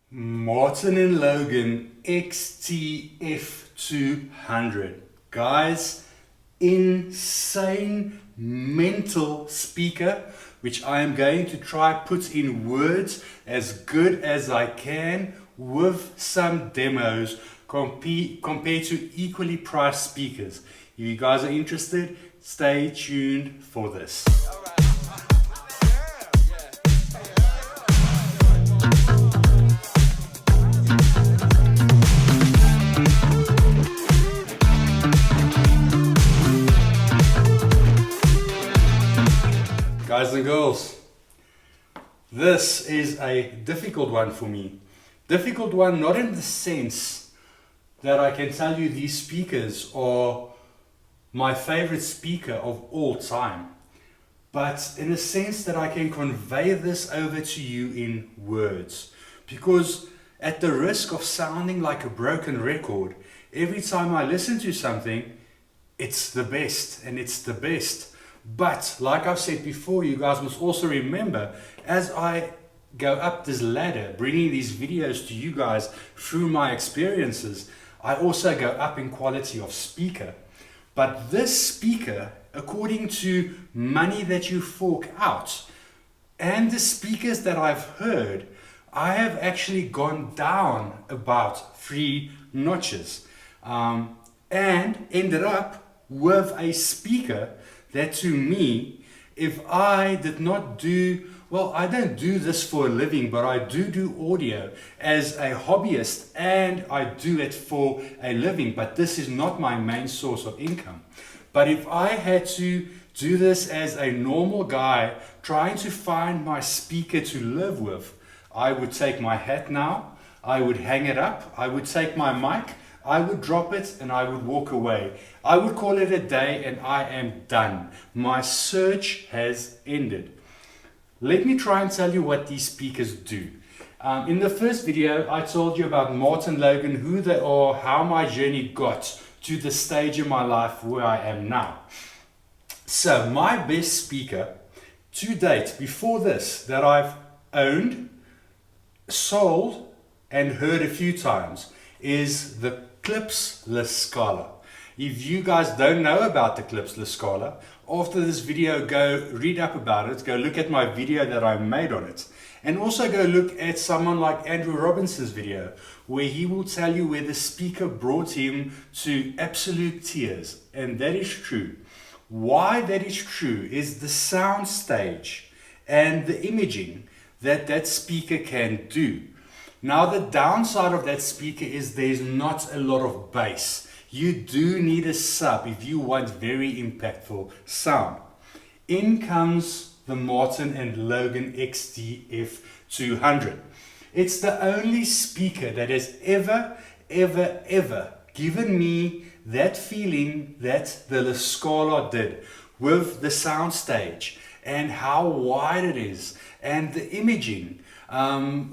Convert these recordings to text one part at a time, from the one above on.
Martin Logan XT200. Guys, insane mental speaker, which I am going to try put in words as good as I can with some demos compared to equally priced speakers. If you guys are interested, stay tuned for this. Guys and girls, this is a difficult one for me. Difficult one not in the sense that I can tell you these speakers are my favorite speaker of all time, but in a sense that I can convey this over to you in words. Because at the risk of sounding like a broken record, every time I listen to something, it's the best and it's the best. But like I've said before, you guys must also remember, as I go up this ladder, bringing these videos to you guys through my experiences, I also go up in quality of speaker. But this speaker, according to money that you fork out, and the speakers that I've heard, I have actually gone down about 3 notches and ended up with a speaker that, to me, if I did not do, well, I don't do this for a living, but I do audio as a hobbyist, and I do it for a living, but this is not my main source of income. But if I had to do this as a normal guy trying to find my speaker to live with, I would take my hat now, I would hang it up, I would take my mic, I would drop it and I would walk away. I would call it a day and I am done. My search has ended. Let me try and tell you what these speakers do. In the first video, I told you about Martin Logan, who they are, how my journey got to the stage in my life where I am now. So my best speaker to date, before this, that I've owned, sold and heard a few times, is the Klipsch La Scala. If you guys don't know about the Klipsch La Scala, after this video, go read up about it, go look at my video that I made on it, and also go look at someone like Andrew Robinson's video, where he will tell you where the speaker brought him to absolute tears. And that is true. Why that is true is the sound stage and the imaging that that speaker can do. Now, the downside of that speaker is there's not a lot of bass. You do need a sub if you want very impactful sound. In comes the Martin and Logan XT200. It's the only speaker that has ever given me that feeling that the La Scala did, with the sound stage and how wide it is and the imaging. The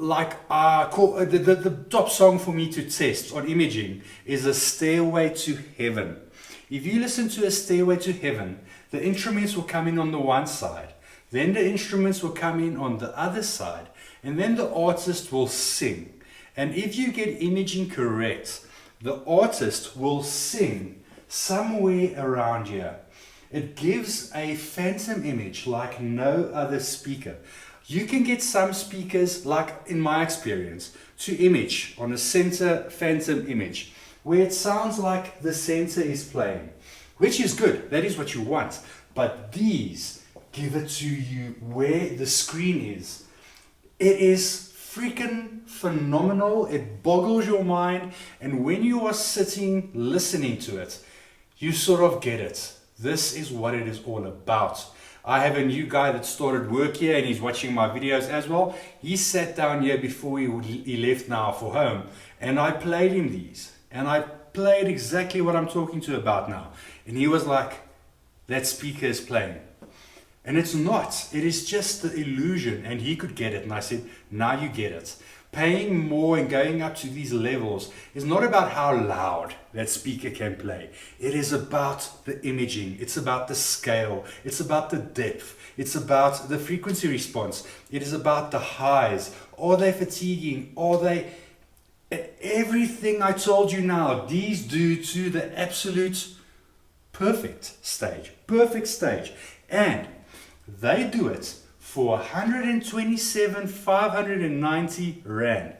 top song for me to test on imaging is A Stairway to Heaven. If you listen to A Stairway to Heaven, the instruments will come in on the one side, then the instruments will come in on the other side, and then the artist will sing. And if you get imaging correct, the artist will sing somewhere around here. It gives a phantom image like no other speaker. You can get some speakers, like in my experience, to image on a center phantom image, where it sounds like the center is playing, which is good, that is what you want. But these give it to you where the screen is. It is freaking phenomenal, it boggles your mind, and when you are sitting listening to it, you sort of get it. This is what it is all about. I have a new guy that started work here and he's watching my videos as well. He sat down here before he left now for home, and I played him these, and I played exactly what I'm talking to about now, and he was like, that speaker is playing. And it's not, it is just the illusion, and he could get it, and I said, now you get it. paying more and going up to these levels is not about how loud that speaker can play. It is about the imaging. It's about the scale. It's about the depth. It's about the frequency response. It is about the highs. Are they fatiguing? Are they... Everything I told you now, these do to the absolute perfect stage. Perfect stage. And they do it for 127,590 Rand.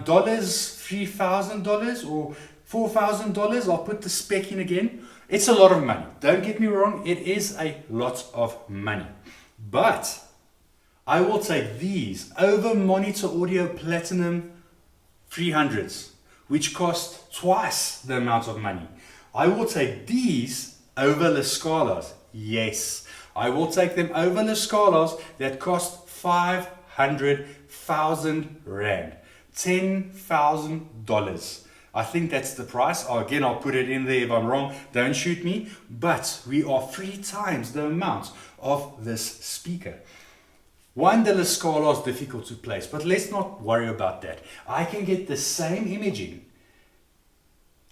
Dollars, $3,000 or $4,000. I'll put the spec in again. It's a lot of money. Don't get me wrong. It is a lot of money. But I will take these over Monitor Audio Platinum 300s, which cost twice the amount of money. I will take these over the Scalas. Yes, I will take them over the Scalas that cost 500,000 Rand. $10,000. I think that's the price. Again, I'll put it in there if I'm wrong. Don't shoot me. But we are 3 times the amount of this speaker. One, the Scala is difficult to place, but let's not worry about that. I can get the same imaging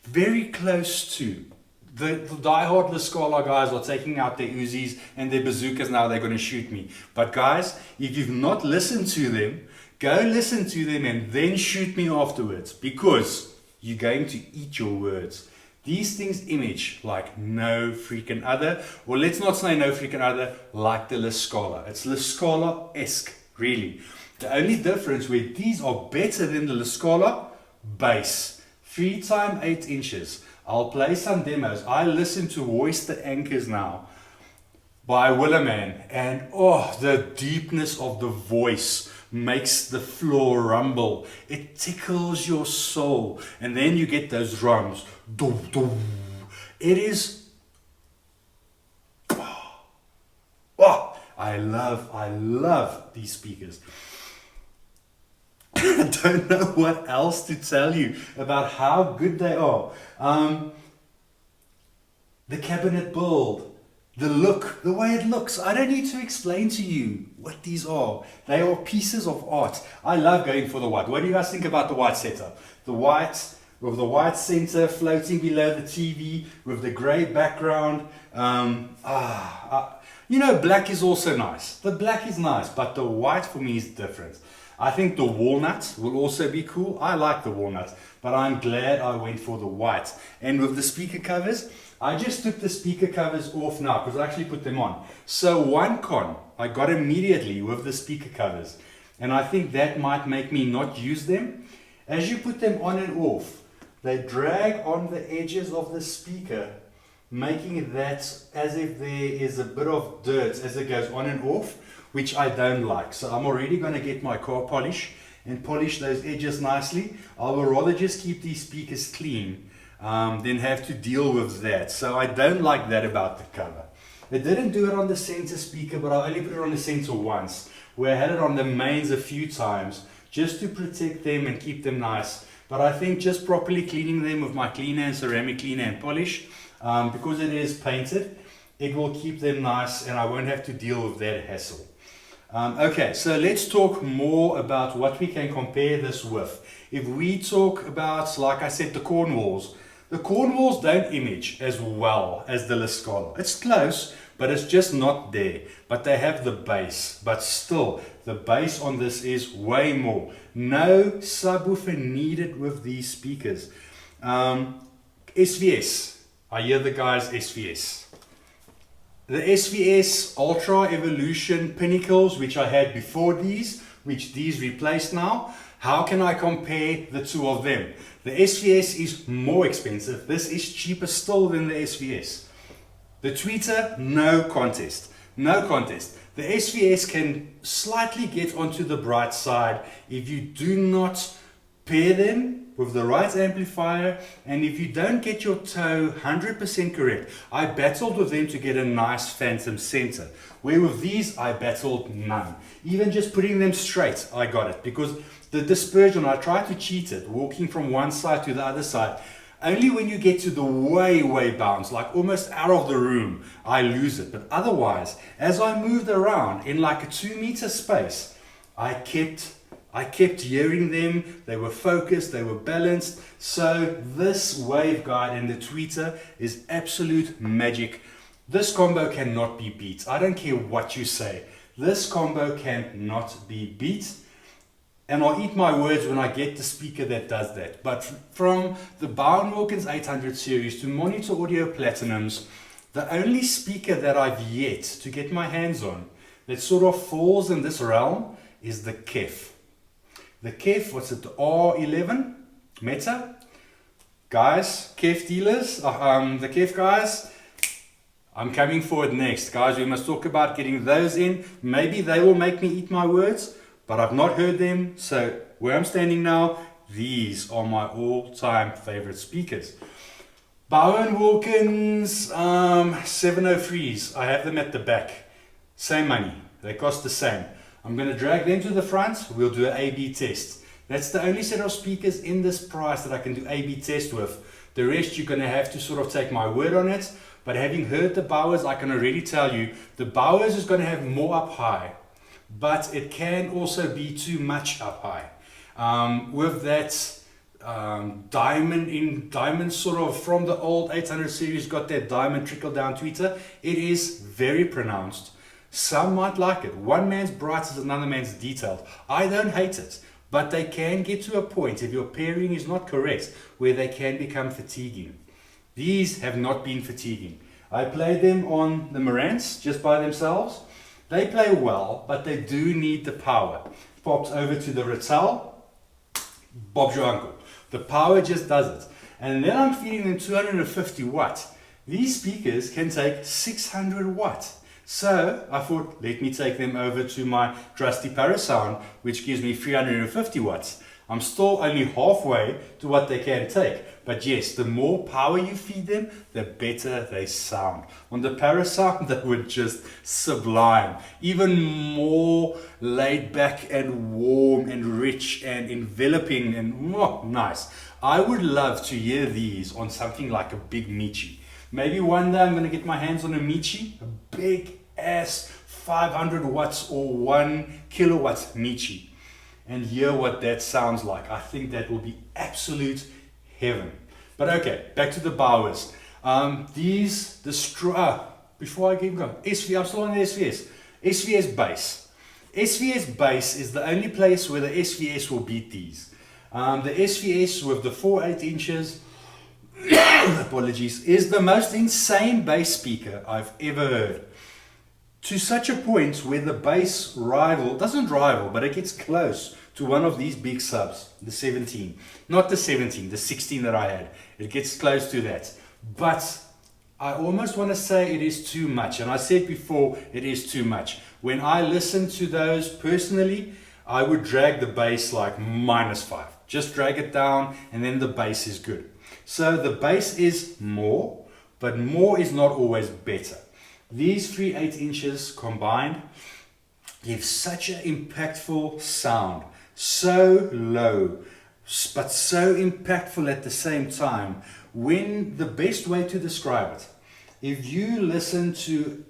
very close to. The diehard La Scala guys are taking out their Uzis and their bazookas now. They're going to shoot me. But guys, if you've not listened to them, go listen to them and then shoot me afterwards, because you're going to eat your words. These things image like no freaking other, or let's not say no freaking other, like the La Scala. It's La Scala-esque, really. The only difference where these are better than the La Scala, bass. 3 times 8 inches. I'll play some demos. I listen to Hoist the Anchors now by Willerman, and oh, the deepness of the voice makes the floor rumble. It tickles your soul, and then you get those drums. It is, oh, I love these speakers. I don't know what else to tell you about how good they are. The cabinet build, the look, the way it looks. I don't need to explain to you what these are. They are pieces of art. I love going for the white. What do you guys think about the white setup? The white, with the white center floating below the TV, with the grey background. You know, black is also nice. The black is nice, but the white for me is different. I think the walnut will also be cool. I like the walnut, but I'm glad I went for the white. And with the speaker covers, I just took the speaker covers off now because I actually put them on. So one con I got immediately with the speaker covers, and I think that might make me not use them. As you put them on and off, they drag on the edges of the speaker, making that as if there is a bit of dirt as it goes on and off, which I don't like. So I'm already going to get my car polish and polish those edges nicely. I would rather just keep these speakers clean than have to deal with that. So I don't like that about the cover. It didn't do it on the center speaker, but I only put it on the center once, where I had it on the mains a few times just to protect them and keep them nice. But I think just properly cleaning them with my cleaner and ceramic cleaner and polish, because it is painted, it will keep them nice and I won't have to deal with that hassle. Okay, so let's talk more about what we can compare this with. If we talk about, like I said, the Cornwalls don't image as well as the La Scala. It's close, but it's just not there. But they have the bass, but still, the bass on this is way more. No subwoofer needed with these speakers. SVS, I hear the guys SVS. The SVS Ultra Evolution Pinnacles, which I had before these, which these replaced now. How can I compare the two of them? The SVS is more expensive. This is cheaper still than the SVS. The tweeter, no contest. No contest. The SVS can slightly get onto the bright side if you do not pair them with the right amplifier, and if you don't get your toe 100% correct. I battled with them to get a nice phantom center, where with these I battled none. Even just putting them straight, I got it, because the dispersion, I tried to cheat it, walking from one side to the other side. Only when you get to the way bounds, like almost out of the room, I lose it. But otherwise, as I moved around in like a 2 meter space, I kept I kept hearing them, they were focused, they were balanced. So this waveguide and the tweeter is absolute magic. This combo cannot be beat. I don't care what you say. This combo cannot be beat. And I'll eat my words when I get the speaker that does that. But from the Martin Logan 800 series to Monitor Audio Platinums, the only speaker that I've yet to get my hands on that sort of falls in this realm is the KEF. The KEF, what's it, the R11 Meta? Guys, KEF dealers, the KEF guys, I'm coming for it next. Guys, we must talk about getting those in. Maybe they will make me eat my words, but I've not heard them. So where I'm standing now, these are my all-time favorite speakers. Bowen Wilkins 703s, I have them at the back. Same money, they cost the same. I'm going to drag them to the front, we'll do an A-B test. That's the only set of speakers in this price that I can do A-B test with. The rest you're going to have to sort of take my word on it. But having heard the Bowers, I can already tell you, the Bowers is going to have more up high. But it can also be too much up high. With that diamond sort of from the old 800 series, got that diamond trickle down tweeter. It is very pronounced. Some might like it. One man's bright is another man's detailed. I don't hate it, but they can get to a point, if your pairing is not correct, where they can become fatiguing. These have not been fatiguing. I played them on the Marantz just by themselves. They play well, but they do need the power. Pops over to the Rattel, Bob's your uncle. The power just does it. And then I'm feeding them 250 watt. These speakers can take 600 watt. So I thought, let me take them over to my trusty Parasound, which gives me 350 watts. I'm still only halfway to what they can take. But yes, the more power you feed them, the better they sound. On the Parasound, they were just sublime. Even more laid back and warm and rich and enveloping and nice. I would love to hear these on something like a big Michi. Maybe one day I'm going to get my hands on a Michi, a big ass 500 watts or 1 kilowatts Michi, and hear what that sounds like. I think that will be absolute heaven. But okay, back to the Bowers. Before I keep going, I'm still on the SVS. SVS bass. SVS bass is the only place where the SVS will beat these. The SVS with the 4/8 inches, apologies, is the most insane bass speaker I've ever heard. To such a point where the bass doesn't rival, but it gets close to one of these big subs, the 17. Not the 17, the 16 that I had. It gets close to that. But I almost want to say it is too much. And I said before, it is too much. When I listen to those personally, I would drag the bass like -5. Just drag it down and then the bass is good. So the bass is more, but more is not always better. These 3/8 inches combined give such an impactful sound. So low, but so impactful at the same time. When the best way to describe it, if you listen to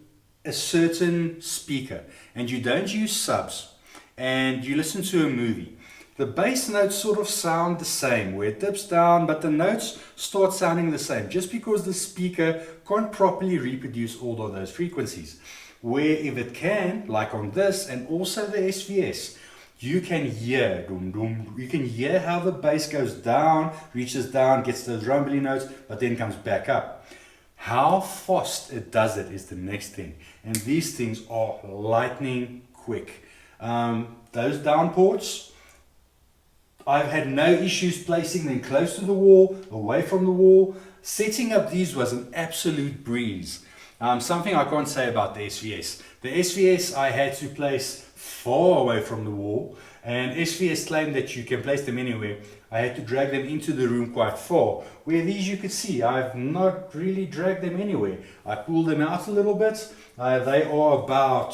a certain speaker and you don't use subs and you listen to a movie, the bass notes sort of sound the same, where it dips down, but the notes start sounding the same, just because the speaker can't properly reproduce all of those frequencies. Where if it can, like on this and also the SVS, you can hear dum dum. You can hear how the bass goes down, reaches down, gets those rumbly notes, but then comes back up. How fast it does it is the next thing. And these things are lightning quick. Those down ports, I've had no issues placing them close to the wall, away from the wall. Setting up these was an absolute breeze. Something I can't say about the SVS. The SVS I had to place far away from the wall, and SVS claimed that you can place them anywhere. I had to drag them into the room quite far, where these you could see I've not really dragged them anywhere. I pulled them out a little bit. They are about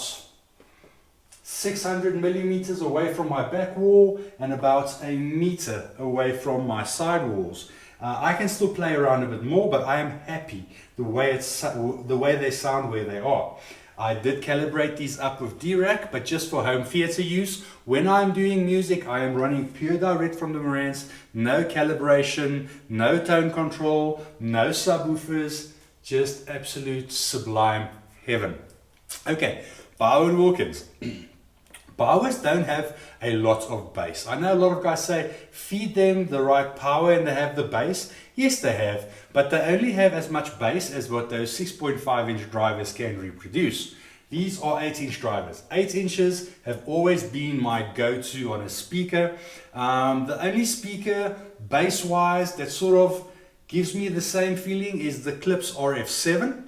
600 millimeters away from my back wall and about a meter away from my side walls. I can still play around a bit more, but I am happy the way they sound where they are. I did calibrate these up with D-Rack, but just for home theater use. When I'm doing music, I am running pure direct from the Marantz, no calibration, no tone control, no subwoofers, just absolute sublime heaven. Okay, Bauer Wilkins. Bowers don't have a lot of bass. I know a lot of guys say feed them the right power and they have the bass. Yes, they have, but they only have as much bass as what those 6.5-inch drivers can reproduce. These are 8-inch drivers. 8 inches have always been my go-to on a speaker. The only speaker bass-wise that sort of gives me the same feeling is the Klipsch RF7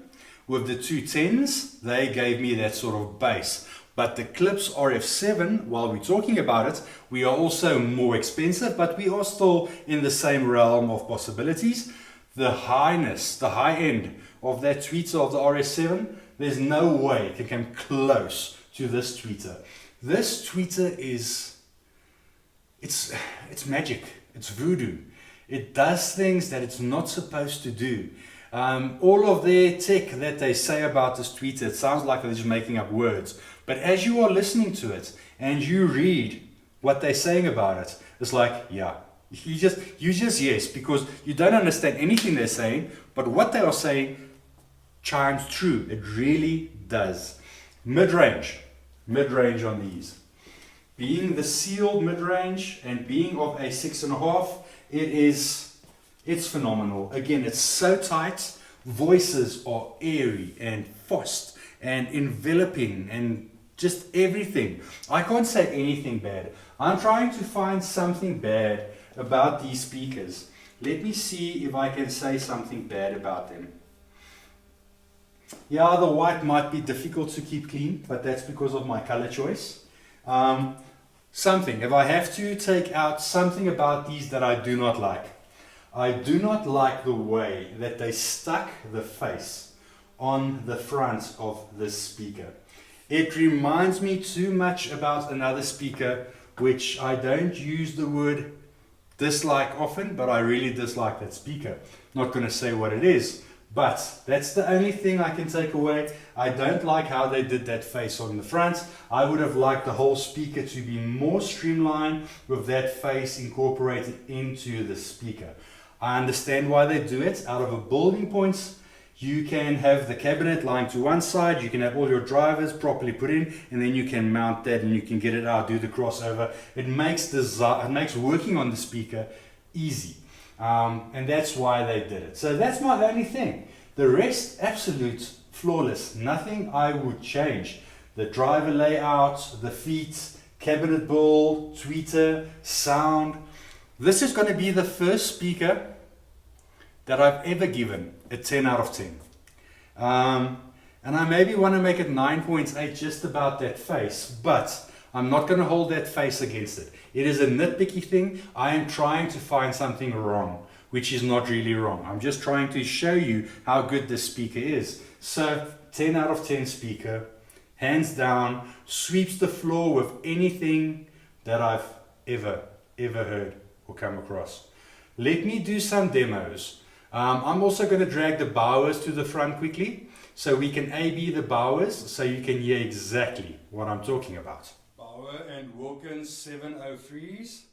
with the 210s. They gave me that sort of bass. But the Klipsch RF7, while we're talking about it, we are also more expensive, but we are still in the same realm of possibilities. The highness, the high end of that tweeter of the RS7, there's no way it can come close to this tweeter. This tweeter is, it's magic, it's voodoo. It does things that it's not supposed to do. All of their tech that they say about this tweeter, it sounds like they're just making up words. But as you are listening to it and you read what they're saying about it, it's like, yeah, you just yes, because you don't understand anything they're saying, but what they are saying chimes true. It really does. Mid-range on these. Being the sealed mid-range and being of a 6.5, it's phenomenal. Again, it's so tight. Voices are airy and forced and enveloping and just everything. I can't say anything bad. I'm trying to find something bad about these speakers. Let me see if I can say something bad about them. Yeah, the white might be difficult to keep clean, but that's because of my color choice. If I have to take out something about these that I do not like. I do not like the way that they stuck the face on the front of this speaker. It reminds me too much about another speaker, which I don't use the word dislike often, but I really dislike that speaker. Not going to say what it is, but that's the only thing I can take away. I don't like how they did that face on the front. I would have liked the whole speaker to be more streamlined with that face incorporated into the speaker. I understand why they do it. Out of a building points, you can have the cabinet lying to one side, you can have all your drivers properly put in, and then you can mount that and you can get it out, do the crossover. It makes working on the speaker easy. And that's why they did it. So that's my only thing. The rest, absolute flawless. Nothing I would change. The driver layout, the feet, cabinet build, tweeter, sound. This is going to be the first speaker that I've ever given a 10 out of 10. And I maybe want to make it 9.8 just about that face, but I'm not going to hold that face against it. It is a nitpicky thing. I am trying to find something wrong, which is not really wrong. I'm just trying to show you how good this speaker is. So 10 out of 10 speaker, hands down, sweeps the floor with anything that I've ever heard or come across. Let me do some demos. I'm also going to drag the Bowers to the front quickly so we can A-B the Bowers so you can hear exactly what I'm talking about. Bauer and Wilkins 703s.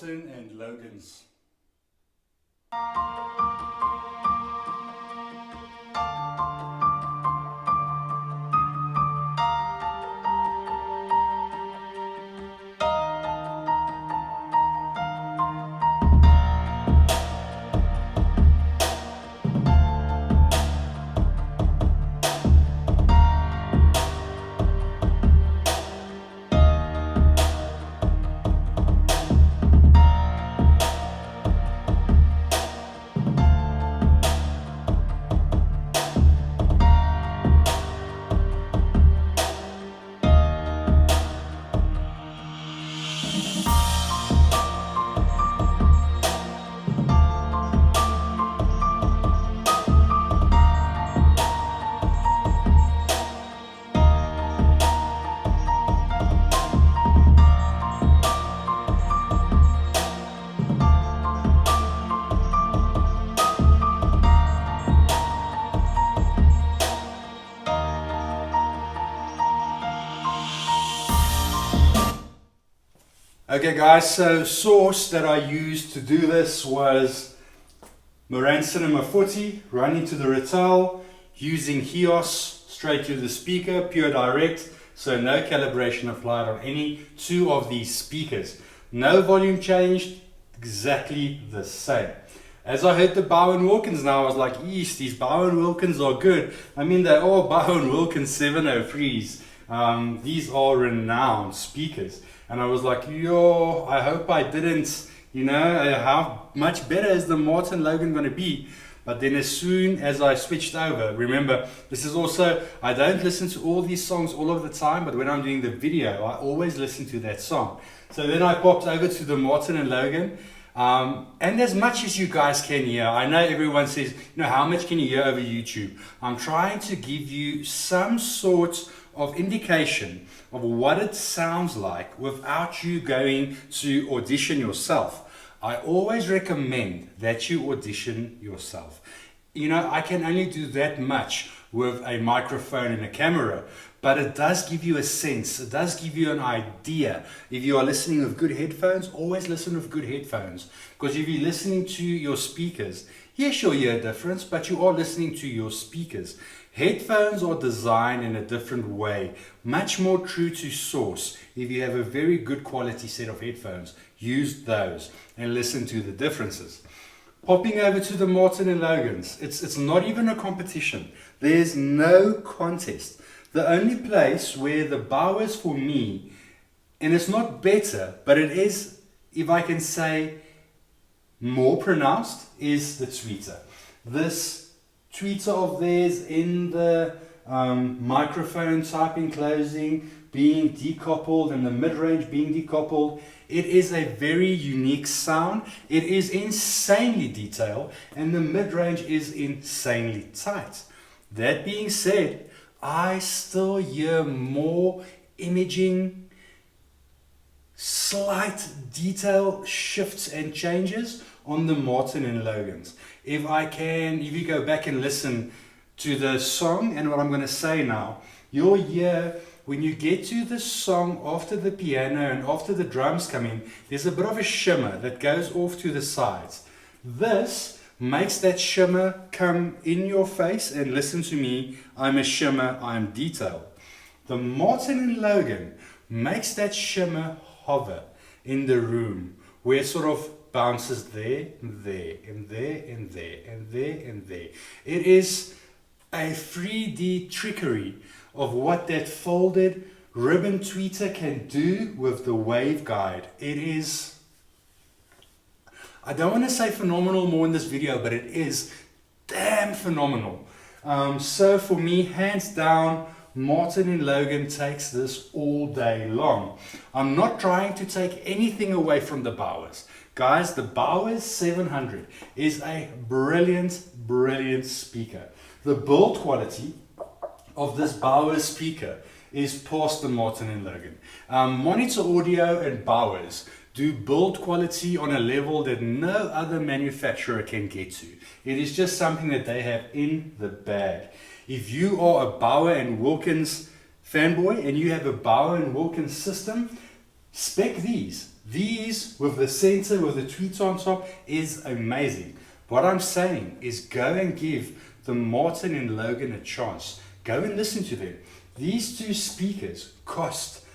Martin and Logan's. Okay guys, so source that I used to do this was Morne Cinema 40, running to the Ratel, using HEOS straight to the speaker, pure direct, so no calibration applied on any two of these speakers. No volume changed, exactly the same. As I heard the Bow & Wilkins now, I was like, yeesh, these Bow & Wilkins are good. I mean, they're all Bow & Wilkins 703s. These are renowned speakers. And I was like, yo, I hope I didn't, you know, how much better is the Martin Logan going to be? But then as soon as I switched over, remember, this is also, I don't listen to all these songs all of the time, but when I'm doing the video, I always listen to that song. So then I popped over to the Martin & Logan. And as much as you guys can hear, I know everyone says, you know, how much can you hear over YouTube? I'm trying to give you some sort of indication of what it sounds like without you going to audition yourself. I always recommend that you audition yourself. You know, I can only do that much with a microphone and a camera, but it does give you a sense, it does give you an idea. If you are listening with good headphones, always listen with good headphones, because if you're listening to your speakers, yes, you'll hear a difference, but you are listening to your speakers. Headphones are designed in a different way, much more true to source. If you have a very good quality set of headphones, use those and listen to the differences. Popping over to the Martin & Logans, it's not even a competition. There's no contest. The only place where the Bowers for me, and it's not better, but it is, if I can say, more pronounced, is the tweeter. This tweeter of theirs in the microphone typing closing being decoupled and the mid-range being decoupled, it is a very unique sound. It is insanely detailed and the mid-range is insanely tight. That being said, I still hear more imaging, slight detail shifts and changes on the Martin & Logans. If you go back and listen to the song and what I'm going to say now, you'll hear when you get to the song after the piano and after the drums come in, there's a bit of a shimmer that goes off to the sides. This makes that shimmer come in your face, and listen to me, I'm a shimmer, I'm detailed. The Martin & Logan makes that shimmer hover in the room, where it sort of bounces there, and there, and there, and there, and there, and there. It is a 3D trickery of what that folded ribbon tweeter can do with the waveguide. It is, I don't want to say phenomenal more in this video, but it is damn phenomenal. So for me, hands down, Martin & Logan takes this all day long. I'm not trying to take anything away from the Bowers. Guys, the Bowers 700 is a brilliant, brilliant speaker. The build quality of this Bowers speaker is past the Martin & Logan. Monitor Audio and Bowers do build quality on a level that no other manufacturer can get to. It is just something that they have in the bag. If you are a Bower & Wilkins fanboy and you have a Bower & Wilkins system, spec these. These with the center, with the tweeter on top, is amazing. What I'm saying is go and give the Martin & Logan a chance. Go and listen to them. These two speakers cost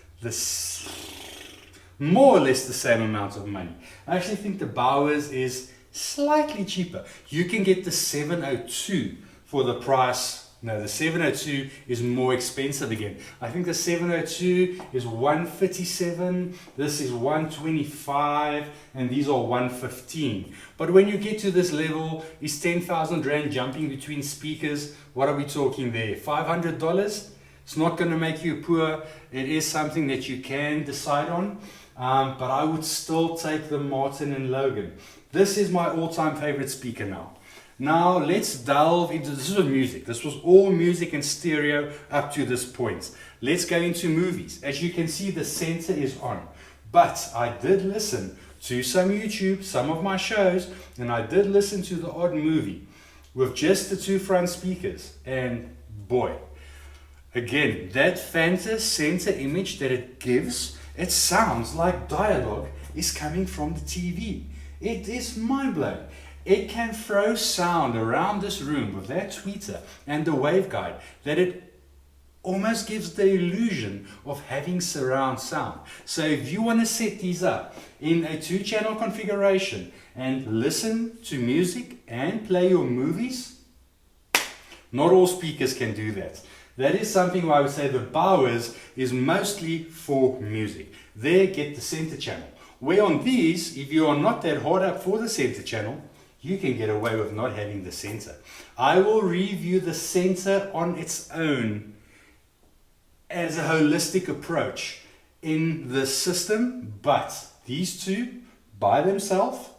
more or less the same amount of money. I actually think the Bowers is slightly cheaper. You can get the 702 for the price. No, the 702 is more expensive again. I think the 702 is 157, this is 125, and these are 115. But when you get to this level, is 10,000 Rand jumping between speakers? What are we talking there? $500? It's not going to make you poor. It is something that you can decide on. But I would still take the Martin Logan. This is my all-time favorite speaker now. Now let's delve into, this is music. This was all music and stereo up to this point. Let's go into movies. As you can see, the center is on. But I did listen to some YouTube, some of my shows, and I did listen to the odd movie with just the two front speakers. And boy, again, that Fanta center image that it gives, it sounds like dialogue is coming from the TV. It is mind-blowing. It can throw sound around this room with that tweeter and the waveguide that it almost gives the illusion of having surround sound. So if you want to set these up in a 2-channel configuration and listen to music and play your movies, not all speakers can do that. That is something where I would say the Bowers is mostly for music. There, get the center channel. Where on these, if you are not that hard up for the center channel, you can get away with not having the center. I will review the center on its own as a holistic approach in the system, but these two by themselves,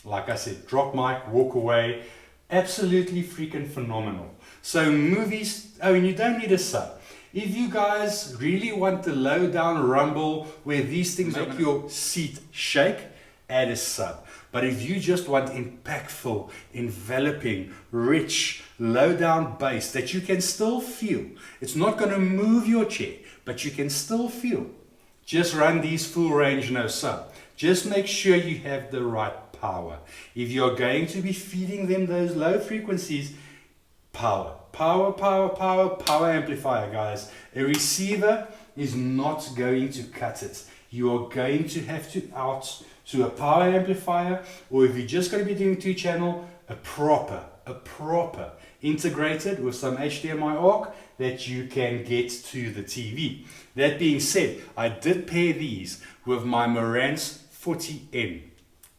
like I said, drop mic, walk away, absolutely freaking phenomenal. So movies, oh, and you don't need a sub. If you guys really want the low down rumble where these things make your seat shake, add a sub. But if you just want impactful, enveloping, rich, low down bass that you can still feel, it's not going to move your chair, but you can still feel, just run these full range, no sub. Just make sure you have the right power. If you're going to be feeding them those low frequencies, power amplifier, guys. A receiver is not going to cut it. You are going to have to out to a power amplifier, or if you're just going to be doing 2-channel, a proper integrated with some HDMI ARC that you can get to the TV. That being said, I did pair these with my Marantz 40M.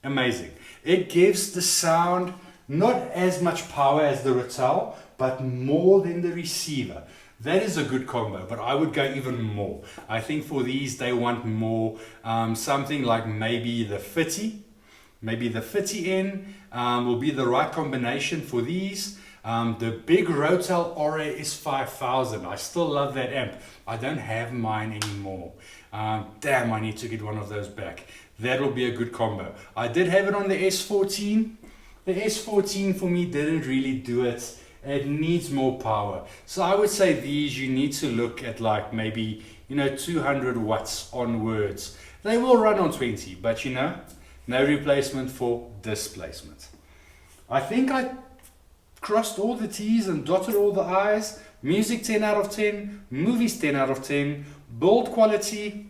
Amazing. It gives the sound not as much power as the Rattel, but more than the receiver. That is a good combo, but I would go even more. I think for these, they want more, something like maybe the 50. Maybe the 50N will be the right combination for these. The big Rotel Aura is 5000. I still love that amp. I don't have mine anymore. Damn, I need to get one of those back. That will be a good combo. I did have it on the S14. The S14 for me didn't really do it. It needs more power. So I would say these, you need to look at like maybe, 200 watts onwards. They will run on 20, but no replacement for displacement. I think I crossed all the T's and dotted all the I's. Music 10 out of 10, movies 10 out of 10, build quality,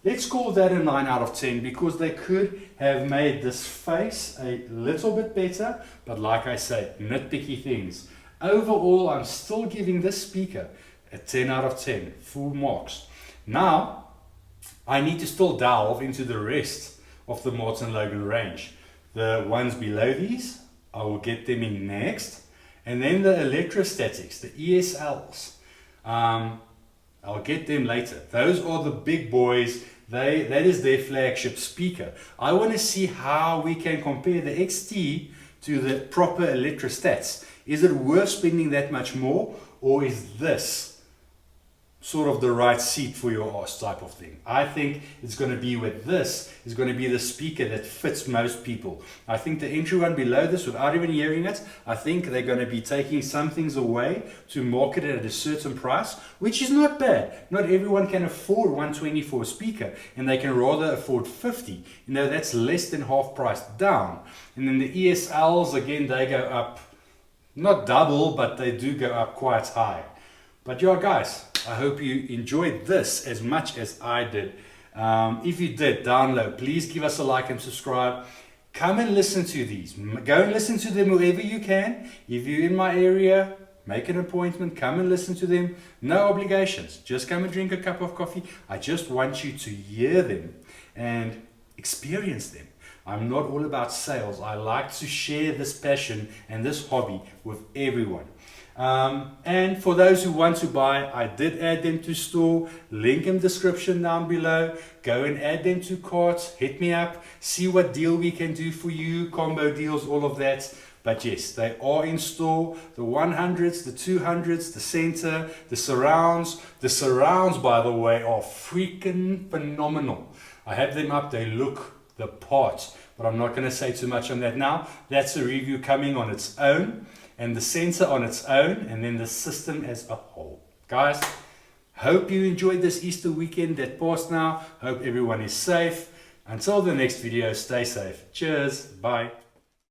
let's call that a 9 out of 10 because they could have made this face a little bit better, but like I say, nitpicky things. Overall, I'm still giving this speaker a 10 out of 10, full marks. Now, I need to still delve into the rest of the Martin Logan range. The ones below these, I will get them in next. And then the electrostatics, the ESLs, I'll get them later. Those are the big boys. That is their flagship speaker. I want to see how we can compare the XT to the proper electrostats. Is it worth spending that much more, or is this sort of the right seat for your ass type of thing? I think it's going to be with this is going to be the speaker that fits most people. I think the entry one below this, without even hearing it, I think they're going to be taking some things away to market it at a certain price, which is not bad. Not everyone can afford 120 for a speaker, and they can rather afford 50. That's less than half price down. And then the ESLs, again, they go up, not double, but they do go up quite high. But yeah, guys, I hope you enjoyed this as much as I did. If you did, download, please give us a like and subscribe. Come and listen to these. Go and listen to them wherever you can. If you're in my area, make an appointment, come and listen to them. No obligations. Just come and drink a cup of coffee. I just want you to hear them and experience them. I'm not all about sales. I like to share this passion and this hobby with everyone. And for those who want to buy, I did add them to store, link in description down below. Go and add them to carts, hit me up, see what deal we can do for you, combo deals, all of that. But yes, they are in store. The 100s, the 200s, the center, the surrounds. The surrounds, by the way, are freaking phenomenal. I have them up, they look the part, but I'm not going to say too much on that now. That's a review coming on its own, and the sensor on its own, and then the system as a whole. Guys, hope you enjoyed this Easter weekend that passed now. Hope everyone is safe. Until the next video, stay safe. Cheers. Bye.